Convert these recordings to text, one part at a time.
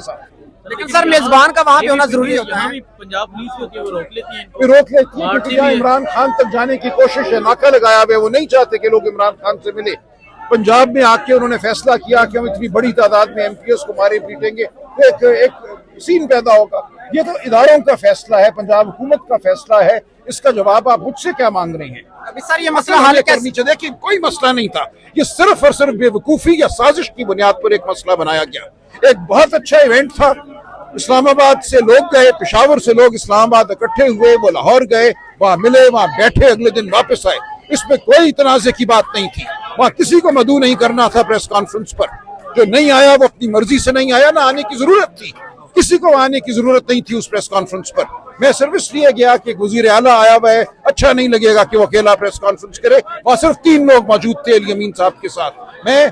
साथ। लेकिन सर मेजबान का वहाँ पे होना जरूरी होता है। पंजाब पुलिस होती है वो रोक लेती है, रोक लेती है क्योंकि यहाँ इमरान खान तक जाने की कोशिश है, नाका लगाया हुआ है, वो नहीं चाहते कि लोग इमरान खान से मिले। पंजाब में आके उन्होंने फैसला किया कि हम इतनी बड़ी तादाद में एमपीएस को मारे पीटेंगे, तो एक सीन पैदा होगा। ये तो इदारों का फैसला है, पंजाब हुकूमत का फैसला है, इसका जवाब आप मुझसे क्या मांग रहे हैं? अभी सर ये मसला हल करनी चाहिए कि कोई मसला नहीं था, ये सिर्फ और सिर्फ बेवकूफी या साजिश की बुनियाद पर एक मसला बनाया गया। एक बहुत अच्छा इवेंट था, इस्लामाबाद से लोग गए, पेशावर से लोग इस्लामाबाद इकट्ठे हुए, वो लाहौर गए, वहां मिले, वहां बैठे, अगले दिन वापस आए। इसमें कोई तनाज़े की बात नहीं थी, वहां किसी को मदऊ नहीं करना था प्रेस कॉन्फ्रेंस पर। जो नहीं आया वो अपनी मर्जी से नहीं आया, ना आने की जरूरत थी, किसी को आने की जरूरत नहीं थी उस प्रेस कॉन्फ्रेंस पर। मैं सिर्फ इसलिए गया कि वजीर आला आया हुआ है, अच्छा नहीं लगेगा कि वो अकेला प्रेस कॉन्फ्रेंस करे। वहां सिर्फ 3 लोग मौजूद थे अली अमीन साहब के साथ, मैं,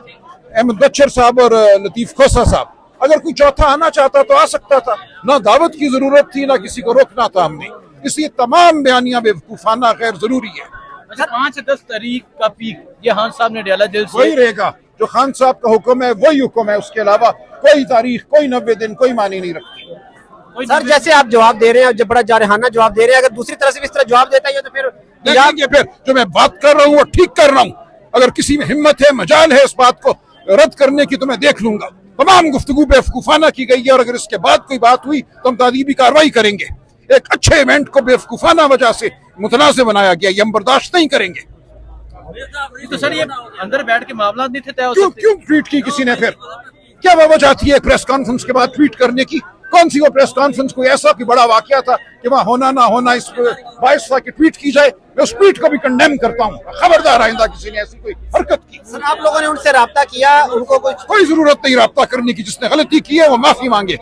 अहमद बच्चर साहब और लतीफ खोसा साहब। अगर कोई चौथा आना चाहता तो आ सकता था, ना दावत की जरूरत थी, ना किसी को रोकना था हमने। इसलिए तमाम बयानियां बेवकूफाना गैर जरूरी है। अच्छा 5 से 10 तारीख का पीक ये खान साहब ने डाला जेल से, वही रहेगा जो खान साहब का हुक्म है, वही हुक्म है, उसके अलावा कोई तारीख, कोई 90 दिन कोई मानी नहीं रखती। सर जैसे आप जवाब दे रहे हैं, जब बड़ा जारहाना जवाब दे रहे हैं, अगर दूसरी तरह से भी इस तरह जवाब देता है तो फिर देखेंगे। फिर जो मैं बात कर रहा हूँ वो ठीक कर रहा हूँ, अगर किसी में हिम्मत है, मजाल है इस बात को रद्द करने की तो मैं देख लूंगा। तमाम गुफ्तगू बेवकूफाना की गई है और अगर इसके बाद कोई बात हुई तो हम तादीबी कार्रवाई करेंगे। एक अच्छे इवेंट को बेवकूफाना वजह से मुतनाज़ बनाया गया, ये हम बर्दाश्त नहीं करेंगे। तो सर ये अंदर बैठ के मामला नहीं थे तय, क्यों ट्वीट की किसी ने? फिर क्या वजह थी एक प्रेस कॉन्फ्रेंस के बाद ट्वीट करने की? कौन सी वो प्रेस कॉन्फ्रेंस? कोई ऐसा कोई बड़ा वाकया था कि वहां होना ना होना इस बायस था कि ट्वीट की जाए? मैं उस ट्वीट को भी कंडेम करता हूँ, खबरदार आइंदा किसी ने ऐसी कोई हरकत की। सर आप लोगों ने उनसे राब्ता किया, उनको कोई जरूरत नहीं राब्ता करने की, जिसने गलती की है वो माफी मांगे।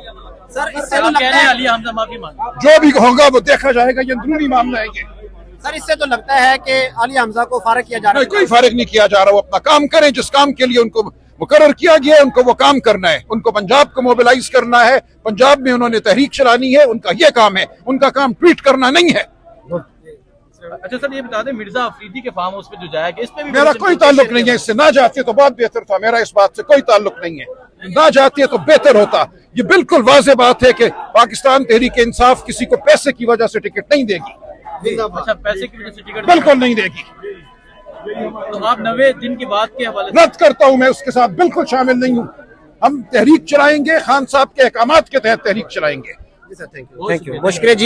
सर इससे तो लगता है अली हमजा माफी मांगे, जो भी होगा वो देखा जाएगा, ये अंदरूनी मामला है ये। सर इससे तो लगता है कि अली हमजा को फारिग किया जा रहा है। कोई फारिग नहीं किया जा रहा, वो अपना काम करें, जिस काम के लिए उनको मुकर्रर किया गया है उनको वो काम करना है। उनको पंजाब को मोबिलाइज करना है, पंजाब में उन्होंने तहरीक चलानी है, उनका ये काम है, उनका काम ट्वीट करना नहीं है। अच्छा सर ये बता दें मिर्जा अफरीदी के फार्म हाउस पे जो जाया गया, इस पे भी मेरा कोई ताल्लुक नहीं है इससे, ना जाते तो बहुत बेहतर था, मेरा इस बात से कोई ताल्लुक नहीं है, ना जाते तो बेहतर होता। ये बिल्कुल वाज़ेह बात है कि पाकिस्तान तहरीक इंसाफ किसी को पैसे की वजह से टिकट नहीं देगी। अच्छा पैसे की वजह से टिकट बिल्कुल नहीं देगी। तो आप 90 दिन की बात के हवाले रद्द करता हूं, मैं उसके साथ बिल्कुल शामिल नहीं हूं। हम तहरीक चलाएंगे, खान साहब के अहकामात के तहत तहरीक चलाएंगे। थैंक यू, बहुत शुक्रिया जी।